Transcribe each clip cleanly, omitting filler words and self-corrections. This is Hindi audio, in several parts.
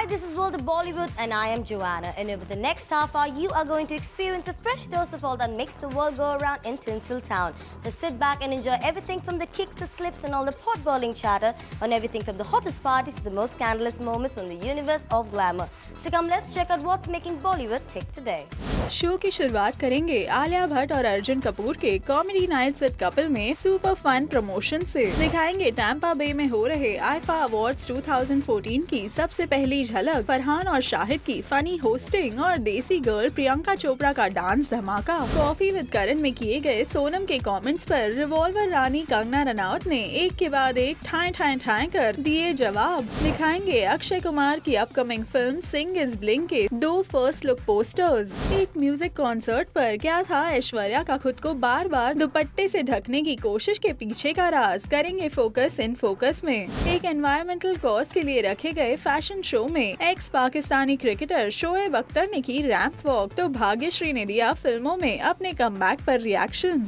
this is World of Bollywood and I am Joanna, and over the next half hour you are going to experience a fresh dose of all that makes the world go around in Tinseltown. So sit back and enjoy everything from the kicks, the slips and all the pot-boiling chatter on everything from the hottest parties to the most scandalous moments on the universe of glamour. So come, let's check out what's making Bollywood tick today. Show की शुरुआत करेंगे आलिया भट्ट और अर्जुन कपूर के कॉमेडी नाइट्स विद कपिल में सुपर फन प्रमोशन से। दिखाएंगे टैम्पा बे में हो रहे आईफा अवार्ड्स 2014 की सबसे पहली झलक, फरहान और शाहिद की फनी होस्टिंग और देसी गर्ल प्रियंका चोपड़ा का डांस धमाका। कॉफी विद करण में किए गए सोनम के कमेंट्स पर रिवॉल्वर रानी कंगना रनौत ने एक के बाद एक ठाएं ठाएं ठाएं कर दिए जवाब। दिखाएंगे अक्षय कुमार की upcoming film Singh is bling के 2 फर्स्ट लुक पोस्टर्स। एक म्यूजिक कॉन्सर्ट पर क्या था ऐश्वर्या का खुद को बार बार दुपट्टे से ढकने की कोशिश के पीछे का राज, करेंगे फोकस इन फोकस में। एक एनवायरमेंटल कॉज के लिए रखे गए फैशन शो में एक्स पाकिस्तानी क्रिकेटर शोएब अख्तर ने की रैंप वॉक, तो भाग्यश्री ने दिया फिल्मों में अपने कमबैक पर रिएक्शन।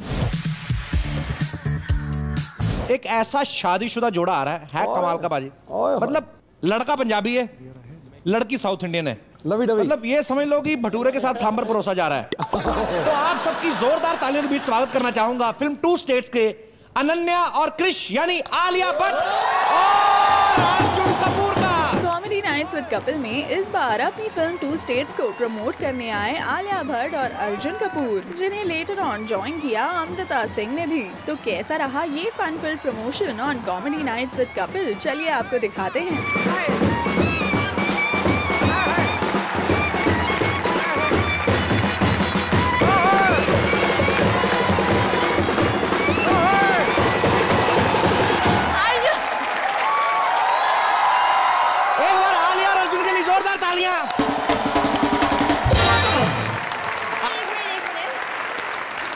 एक ऐसा शादीशुदा जोड़ा आ रहा है कमाल का बाजी। मतलब लड़का पंजाबी है, लड़की साउथ इंडियन है। मतलब ये समझ लो कि भटूरे के साथ सांभर परोसा जा रहा है। तो आप सबकी जोरदार तालियों के बीच स्वागत करना चाहूंगा फिल्म 2 स्टेट्स के अनन्या और क्रिश यानी आलिया भट्ट और अर्जुन कपूर का। कॉमेडी नाइट्स विद कपिल में इस बार अपनी फिल्म 2 स्टेट्स को प्रमोट करने आए आलिया भट्ट और अर्जुन कपूर, जिन्हें लेटर ऑन ज्वाइन किया अमृता सिंह ने भी। तो कैसा रहा ये fun film promotion on comedy nights with Kapil, चलिए आपको दिखाते हैं।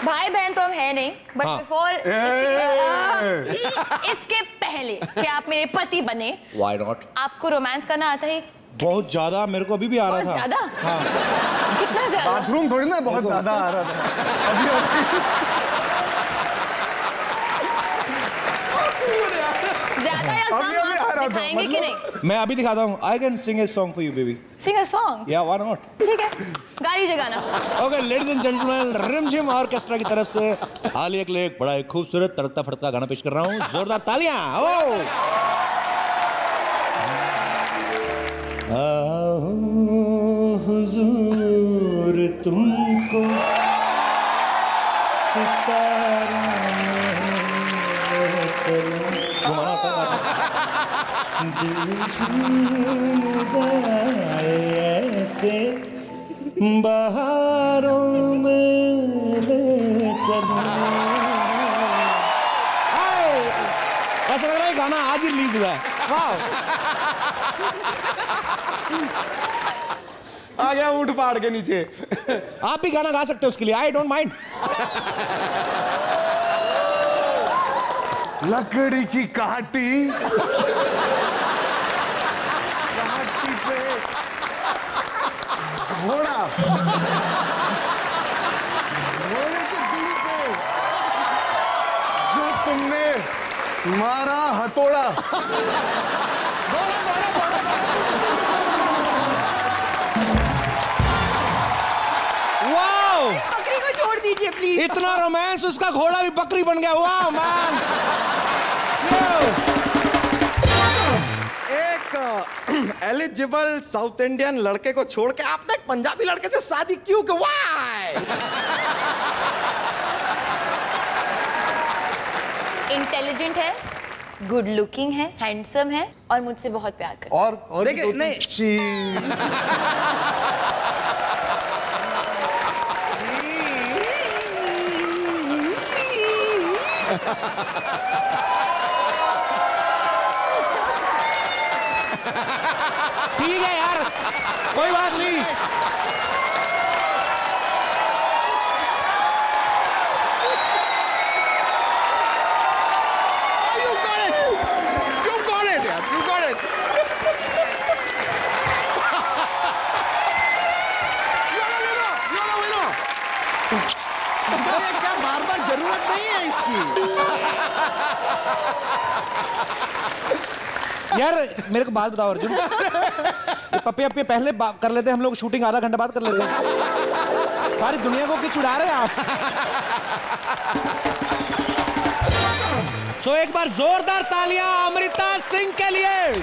भाई बहन तो हम है नहीं, बट बिफोर इसके पहले कि आप मेरे पति बने, Why not? आपको रोमांस करना आता है? बहुत ज्यादा, मेरे को अभी भी आ रहा था। बहुत ज्यादा? हाँ। कितना ज्यादा? बाथरूम थोड़ी ना बहुत ज्यादा आ रहा था। ज्यादा या कम दिखाएंगे कि नहीं? मैं अभी दिखाता हूँ। I can sing a song for you, baby. Sing a song? Yeah, why not? ठीक है, गाड़ी जगाना। Okay, ladies and gentlemen, रिमझिम ऑर्केस्ट्रा की तरफ से आलिया के लिए एक बड़ा खूबसूरत तड़कता फड़कता गाना पेश कर रहा हूँ। जोरदार तालियां। आओ हुजूर तुमको सितारा ऐसे बहारों में ले चलो। ऐसा लग रहा है गाना आज ही रिलीज हुआ है। आ गया ऊंट पहाड़ के नीचे। आप भी गाना गा सकते हो उसके लिए, आई डोंट माइंड। लकड़ी की काटी पे घोड़ा, घोड़े के दिल पे जो तुमने मारा हथौड़ा। वाओ, बकरी को छोड़ दीजिए प्लीज। इतना रोमांस, उसका घोड़ा भी बकरी बन गया। Wow man. एक एलिजिबल साउथ इंडियन लड़के को छोड़ के आपने एक पंजाबी लड़के से शादी क्यों की? व्हाई? इंटेलिजेंट है, गुड लुकिंग है, हैंडसम है और मुझसे बहुत प्यार करता है। और देखिए नहीं ठीक है यार, कोई बात नहीं। You got it यार, you got it। क्या बार-बार जरूरत नहीं है इसकी। यार मेरे को बात बताओ अर्जुन, ये पप्पे अपे पहले कर लेते हम लोग, शूटिंग आधा घंटा बाद कर लेते हैं। सारी दुनिया को क्यों चिढ़ा रहे हैं आप? सो एक बार जोरदार तालियां अमृता सिंह के लिए।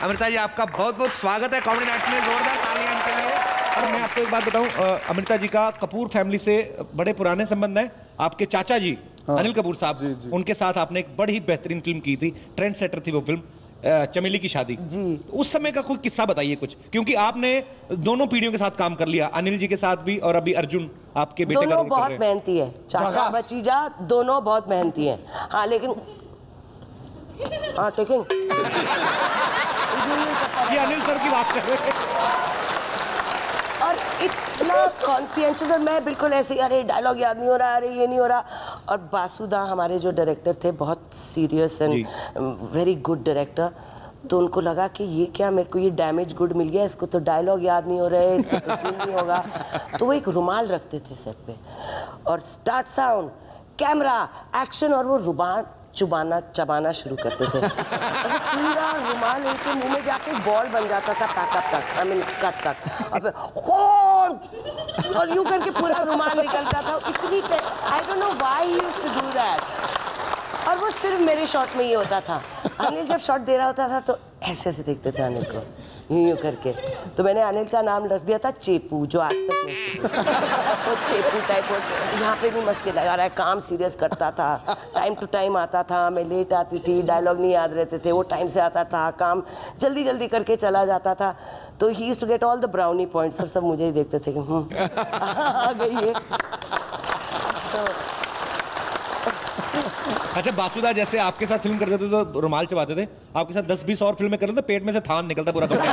अमृता जी आपका बहुत बहुत स्वागत है कॉमेडी नाइट्स में, जोरदार तालियां इनके लिए। और मैं आपको एक बात बताऊं, अमृता जी का कपूर फैमिली से बड़े पुराने संबंध हैं। आपके चाचा जी अनिल कपूर साहब, उनके साथ आपने एक बड़ी बेहतरीन फिल्म की थी, ट्रेंड सेटर थी वो फिल्म, चमेली की शादी जी। उस समय का कोई किस्सा बताइए कुछ, क्योंकि आपने दोनों पीढ़ियों के साथ काम कर लिया, अनिल जी के साथ भी और अभी अर्जुन आपके बेटे का रोल कर रहे हैं। बहुत मेहनती है, चाचा भतीजा दोनों बहुत मेहनती है। हाँ लेकिन हाँ टेकिंग ये अनिल सर की बात कर रहे हैं। और इतना कॉन्शियसनेस, और मैं बिल्कुल ऐसे अरे डायलॉग याद नहीं हो रहा, अरे ये नहीं हो रहा। और बासुदा हमारे जो डायरेक्टर थे बहुत serious and very good director, तो उनको लगा कि ये क्या मेरे को ये डैमेज गुड मिल गया, इसको तो डायलॉग याद नहीं हो रहे, इससे तो सीन नहीं होगा। तो वो एक रुमाल रखते थे सेट पे और स्टार्ट साउंड कैमरा एक्शन, और वो रुमाल चबाना शुरू करते थे। पूरा रुमाल उनके मुंह में जाके बॉल बन जाता था, पैकअप तक, आई मीन कट तक, और यूं करके पूरा रुमाल निकलता था। इतनी I don't know why he used to do that. और वो सिर्फ मेरे शॉट में ही होता था। अनिल जब शॉट दे रहा होता था तो ऐसे ऐसे देखते थे अनिल को, यूं करके। तो मैंने अनिल का नाम रख दिया था चेपू, जो आज तक नहीं तो चेपू टाइप यहाँ पे भी मस्के लगा रहा है, काम सीरियस करता था, टाइम टू टाइम आता था, मैं लेट आती थी, डायलॉग नहीं याद रहते थे, वो टाइम से आता था, काम जल्दी जल्दी करके चला जाता था। तो he used to get all the brownie points, सब मुझे ही देखते थे कि आ गई है। तो अच्छा बासुदा जैसे आपके साथ फिल्म करते थे तो रुमाल चबाते थे, आपके साथ 10-20 और फिल्में कर रहे थे, पेट में से थान निकलता पूरा कपड़ा।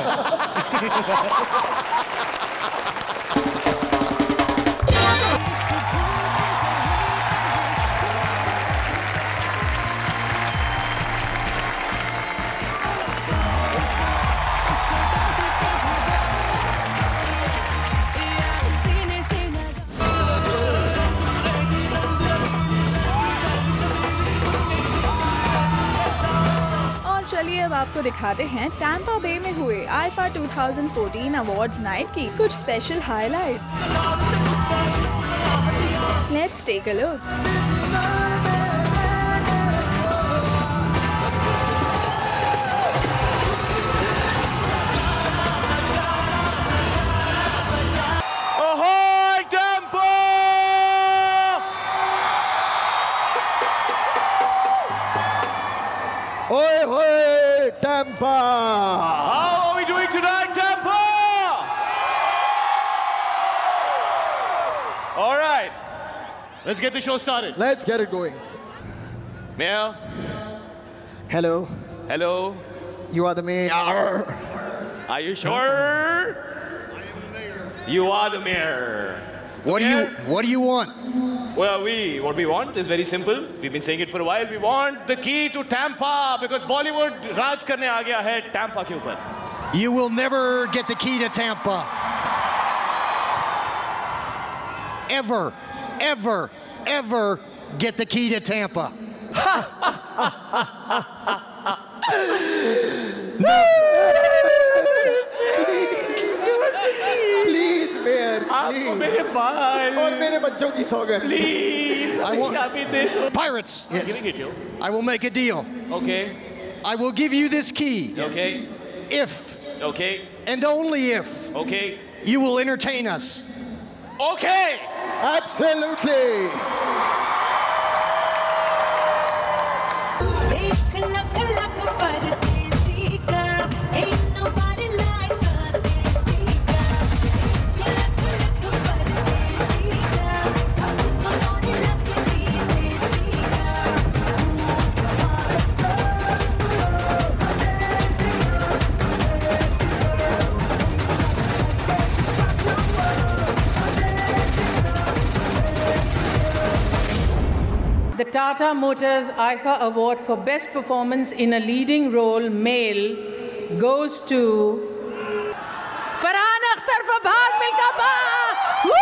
चलिए अब आपको दिखाते हैं टैम्पा बे में हुए आईफा 2014 अवार्ड्स नाइट की कुछ special highlights. Let's take a look. Oi, oi, Tampa! How are we doing tonight, Tampa? All right, let's get the show started. Let's get it going. Mayor. Hello. Hello. You are the mayor. Are you sure? I am the mayor. You are the mayor. What do you want? Well, what we want is very simple. We've been saying it for a while. We want the key to Tampa because Bollywood राज करने आ गया है Tampa के ऊपर. You will never get the key to Tampa. Ever, ever, ever get the key to Tampa. No. Please, man. आपको मेरे बाल और मेरे बच्चों की सौगंध. Please. I want pirates. I'm giving it you. I will make a deal. Okay. I will give you this key. Okay. If. Okay. And only if. Okay. You will entertain us. Okay. Absolutely. Tata Motors IFA Award for Best Performance in a Leading Role Male goes to Farhan Akhtar for Bhaag Milka Bhaag. Woo!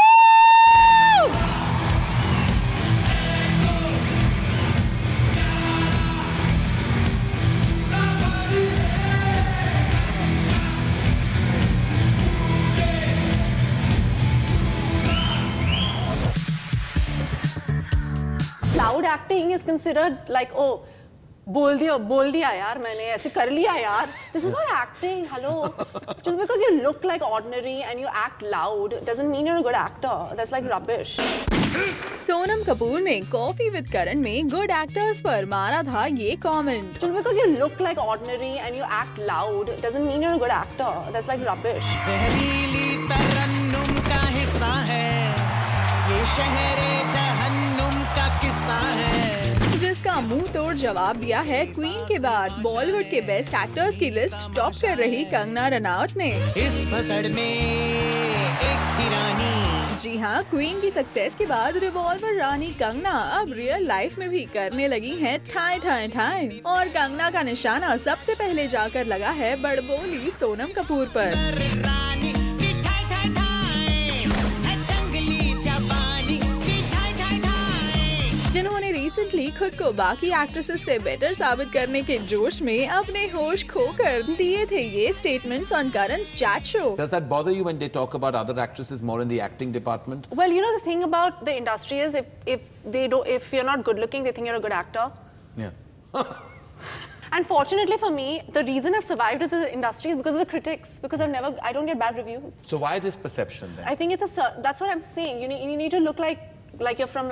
Loud acting is considered like, oh, बोल दिया यार मैंने ऐसे कर लिया यार. This is not acting. Hello. Just because you look like ordinary and you act loud doesn't mean you're a good actor. That's like rubbish. Sonam Kapoor ने कॉफी विद करण में गुड एक्टर्स पर मारा था ये comment. Just because you look like ordinary and you act loud doesn't mean you're a good actor. That's like rubbish. ज़हरीली तरन्नुम का हिस्सा है ये शहरे जहन्नुम का किस्सा है. जिसका मुंह तोड़ जवाब दिया है क्वीन के बाद बॉलीवुड के बेस्ट एक्टर्स की लिस्ट टॉप कर रही कंगना रनौत ने. इस भसड़ में एक थी रानी. जी हाँ, क्वीन की सक्सेस के बाद रिवॉल्वर रानी कंगना अब रियल लाइफ में भी करने लगी हैं ठाई ठाई ठाई. और कंगना का निशाना सबसे पहले जाकर लगा है बड़बोली सोनम कपूर पर. जिन्होंने रिसेंटली खुद को बाकी एक्ट्रेसेस से बेटर साबित करने के जोश में अपने होश खोकर दिए थे ये statements on Karan's chat show. Does that bother you when they talk about other actresses more in the acting department? Well, you know the thing about the industry is if you're not good looking, they think you're a good actor. Yeah. And fortunately for me, the reason I've survived as an industry is because of the critics. Because I don't get bad reviews. So why this perception then? I think that's what I'm saying. You need to look like you're from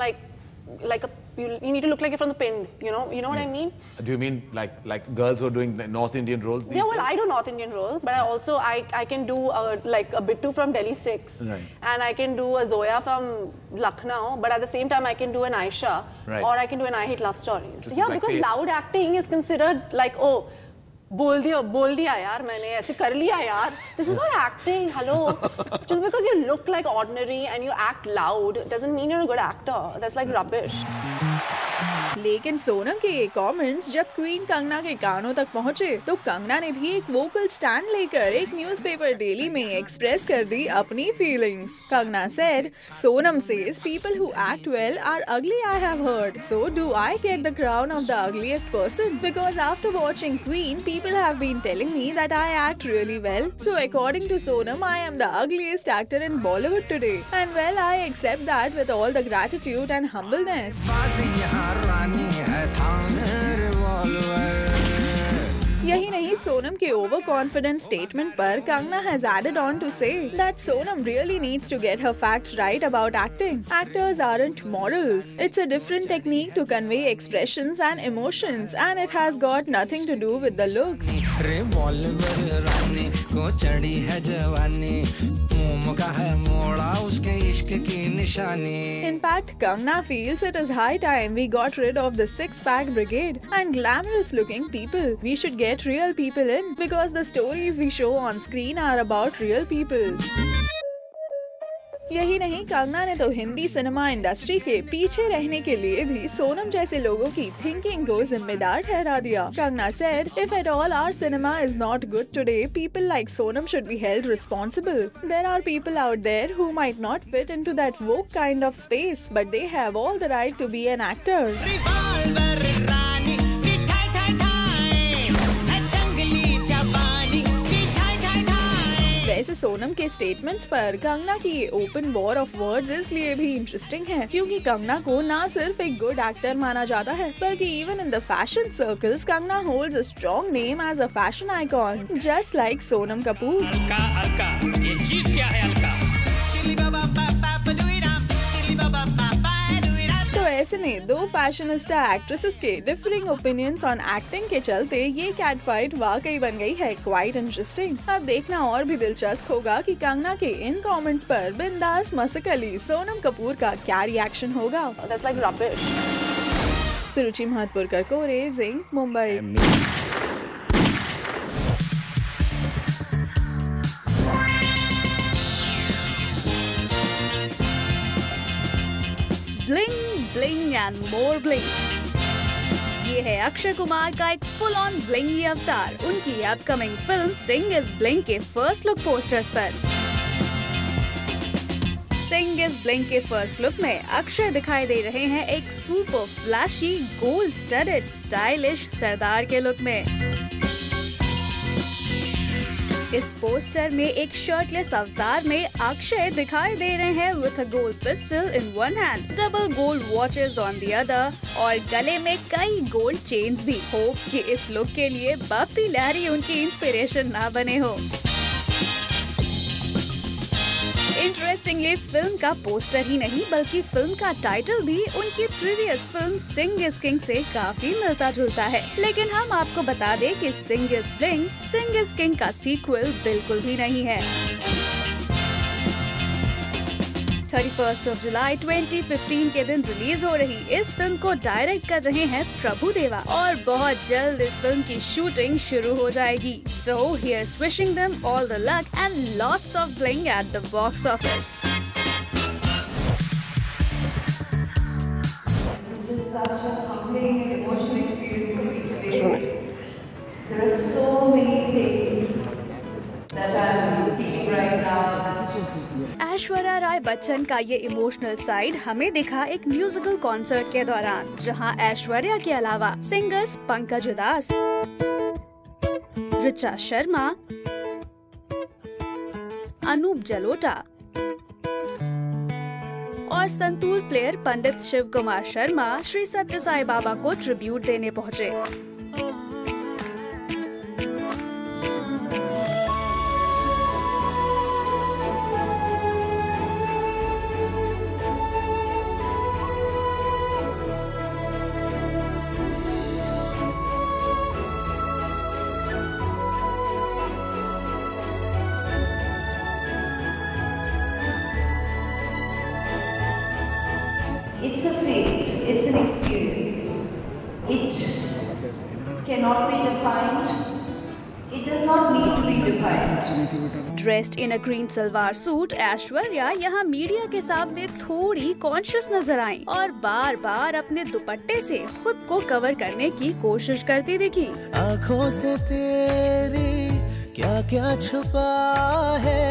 you need to look like you're from the pin. You know what I mean? Do you mean like girls who are doing North Indian roles? Yeah, well, I do North Indian roles, but I can do like a Bittu from Delhi 6, right. And I can do a Zoya from Lucknow, but at the same time I can do an Aisha, right. Or I can do an I Hate Love Stories. Just Yeah, like because loud acting is considered like, oh, बोल दिया यार मैंने ऐसे कर लिया यार. This is not acting. Hello. Just because you look like ordinary and you act loud doesn't mean you're a good actor. That's like rubbish. लेकिन सोनम के ये कमेंट्स जब क्वीन कंगना के कानों तक पहुँचे तो कंगना ने भी एक वोकल स्टैंड लेकर एक न्यूज़पेपर डेली में एक्सप्रेस कर दी अपनी feelings. Kangana said, "Sonam says people who act well are ugly. I have heard. So do I get the crown of the ugliest person? Because after watching Queen, people have been telling me that I act really well. So according to Sonam, I am the ugliest actor in Bollywood today. And well, I accept that with all the gratitude and humbleness." यही नहीं, सोनम के ओवर कॉन्फिडेंट स्टेटमेंट पर Kangana has added on to say that Sonam really needs to get her facts right about acting. Actors aren't models. It's a different technique to convey expressions and emotions, and it has got nothing to do with the looks. Revolver Rani को चढ़ी है जवानी, मोम का है मोड़ा उसके इश्क की निशानी. In fact, Kangana feels it is high time we got rid of the six-pack brigade and glamorous-looking people. We should get real people in because the stories we show on screen are about real people. यही नहीं, कंगना ने तो हिंदी सिनेमा इंडस्ट्री के पीछे रहने के लिए भी सोनम जैसे लोगों की थिंकिंग को जिम्मेदार ठहरा दिया. Kangana said, "If at all our cinema is not good today, people like Sonam should be held responsible. There are people out there who might not fit into that woke kind of space, but they have all the right to be an actor." वैसे सोनम के स्टेटमेंट्स पर कंगना की ये ओपन वॉर ऑफ वर्ड्स इसलिए भी इंटरेस्टिंग है क्योंकि कंगना को ना सिर्फ एक गुड एक्टर माना जाता है बल्कि even in the fashion circles Kangana holds a strong name as a fashion icon just like Sonam Kapoor. Alka, ये चीज क्या है अलका? तो ऐसे में दो फैशनिस्टा एक्ट्रेसेस के डिफरिंग ओपिनियंस ऑन एक्टिंग के चलते ये कैट फाइट वाकई बन गई है क्वाइट इंटरेस्टिंग. अब देखना और भी दिलचस्प होगा कि कंगना के इन कमेंट्स पर बिंदास मसक अली सोनम कपूर का क्या रिएक्शन होगा. That's like rubbish. सुरुचि महतपुरकर कोरे, zinc, Mumbai. Bling, bling and more bling. ये है अक्षय कुमार का एक फुल ऑन ब्लिंगी अवतार उनकी upcoming film Singh is bling के फर्स्ट लुक पोस्टर्स पर। सिंग इज ब्लिंग के फर्स्ट लुक में अक्षय दिखाई दे रहे हैं एक super flashy gold studded stylish सरदार के लुक में। इस पोस्टर में एक शर्टलेस अवतार में अक्षय दिखाई दे रहे हैं with a gold pistol in one hand, double gold watches on the other और गले में कई गोल्ड चेन्स भी। होप कि इस लुक के लिए बप्पी लहरी उनकी इंस्पिरेशन ना बने हो। इंटरेस्टिंगली फिल्म का पोस्टर ही नहीं बल्कि फिल्म का टाइटल भी उनकी previous film Singh is king से काफी मिलता जुलता है। लेकिन हम आपको बता दें कि Singh is bling Singh is king का सीक्वल बिल्कुल भी नहीं है। 31 जुलाई 2015 के दिन रिलीज हो रही इस फिल्म को डायरेक्ट कर रहे हैं प्रभु देवा और बहुत जल्द इस फिल्म की शूटिंग शुरू हो जाएगी। So here's wishing them all the luck and lots of bling at the box office. This is just such a humbling and emotional experience for me today. There are so many things that I'm feeling right now. Aishwarya Rai Bachchan का ये इमोशनल साइड हमें दिखा एक म्यूजिकल कॉन्सर्ट के दौरान, जहां ऐश्वर्या के अलावा सिंगर्स पंकज उदास, ऋचा शर्मा, अनूप जलोटा और संतूर प्लेयर पंडित शिव कुमार शर्मा श्री सत्य साई बाबा को ट्रिब्यूट देने पहुंचे। It's a faith, it's an experience. It cannot be defined. It does not need to be defined. Dressed in a green salwar suit, Aishwarya यहाँ मीडिया के सामने थोड़ी कॉन्शियस नजर आईं और बार बार अपने दुपट्टे से खुद को कवर करने की कोशिश करती दिखी। आँखों से तेरी क्या क्या छुपा है,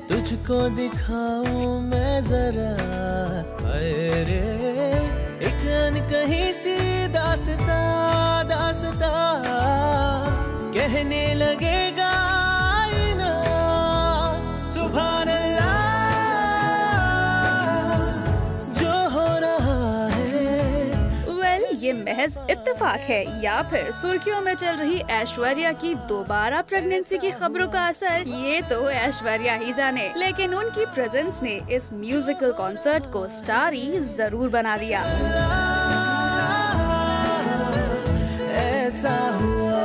तुझको दिखाऊं मैं जरा, अरे एक कहीं सी दास्ता दास्ता कहने लगेगा आईना, सुभान अल्लाह जो हो रहा है। वेल, ये महज इत्तेफाक है या फिर सुर्खियों में चल रही ऐश्वर्या की दोबारा प्रेगनेंसी की खबरों का असर, ये तो ऐश्वर्या ही जाने। लेकिन उनकी प्रेजेंस ने इस म्यूजिकल कॉन्सर्ट को स्टारी जरूर बना दिया। ऐसा हुआ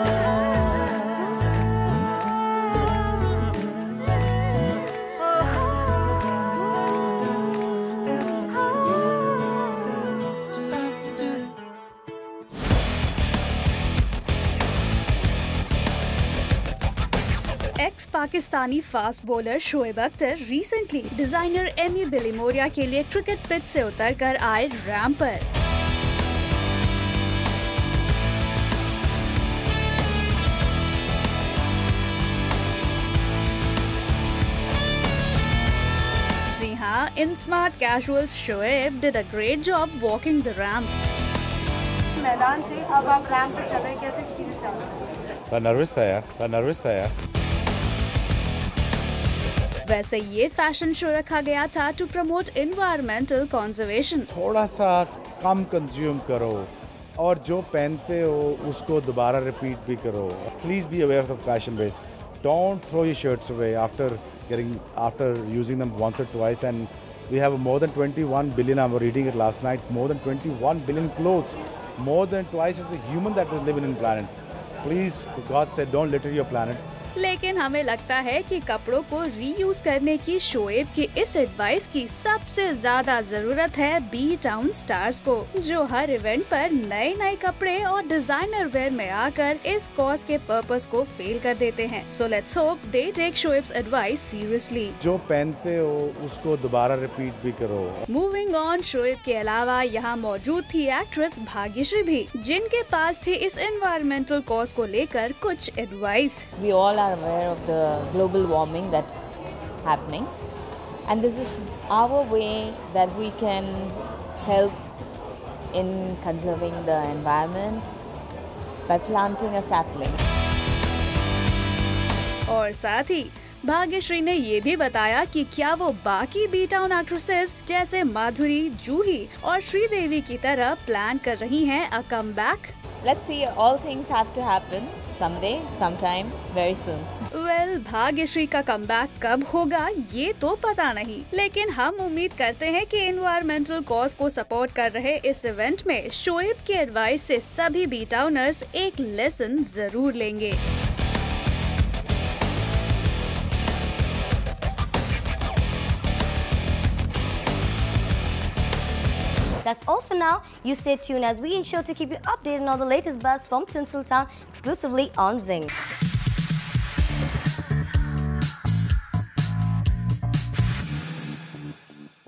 ex Pakistani fast bowler Shoaib Akhtar recently designer Amy Billimoria के लिए क्रिकेट पिच से उतरकर आए रैंप पर। जी हाँ, in smart casuals Shoaib did a great job walking the ramp. मैदान से अब आप रैंप पे चल रहे हैं, कैसे एक्सपीरियंस है? नर्वस था यार। वैसे ये फैशन शो रखा गया था टू प्रमोट एनवायरमेंटल कंजर्वेशन। थोड़ा सा कम कंज्यूम करो और जो पहनते हो उसको दोबारा रिपीट भी करो। Please be aware of fashion waste. Don't throw your shirts away after using them once or twice, and we have more than 21 billion, I was reading it last night, more than 21 billion clothes, more than twice as a human that is living in the planet. Please, God said, don't litter your planet. लेकिन हमें लगता है कि कपड़ों को रीयूज करने की शोएब की इस एडवाइस की सबसे ज्यादा जरूरत है बी टाउन स्टार्स को, जो हर इवेंट पर नए कपड़े और डिजाइनर वेयर में आकर इस कॉज के पर्पस को फेल कर देते हैं। So let's hope they take Shoaib's advice seriously. जो पहनते हो उसको दोबारा रिपीट भी करो। मूविंग ऑन, शोएब के अलावा यहाँ मौजूद थी एक्ट्रेस भाग्यश्री भी, जिनके पास थी इस एनवायरमेंटल कॉज को लेकर कुछ advice. We all are aware of the global warming that's happening, and this is our way that we can help in conserving the environment by planting a sapling. और साथ ही भाग्यश्री ने ये भी बताया कि क्या वो बाकी बी टाउन एक्ट्रेसेस जैसे माधुरी, जूही और श्रीदेवी की तरह प्लान कर रही हैं a comeback. Let's see, all things have to happen someday, sometime, very soon. Well, Bhagyashree का कमबैक कब होगा ये तो पता नहीं, लेकिन हम उम्मीद करते हैं कि एनवायरमेंटल कॉज को सपोर्ट कर रहे इस इवेंट में शोएब की एडवाइस से सभी बी टाउनर्स एक लेसन जरूर लेंगे। That's all for now. You stay tuned as we ensure to keep you updated on all the latest buzz from Tinseltown exclusively on Zing.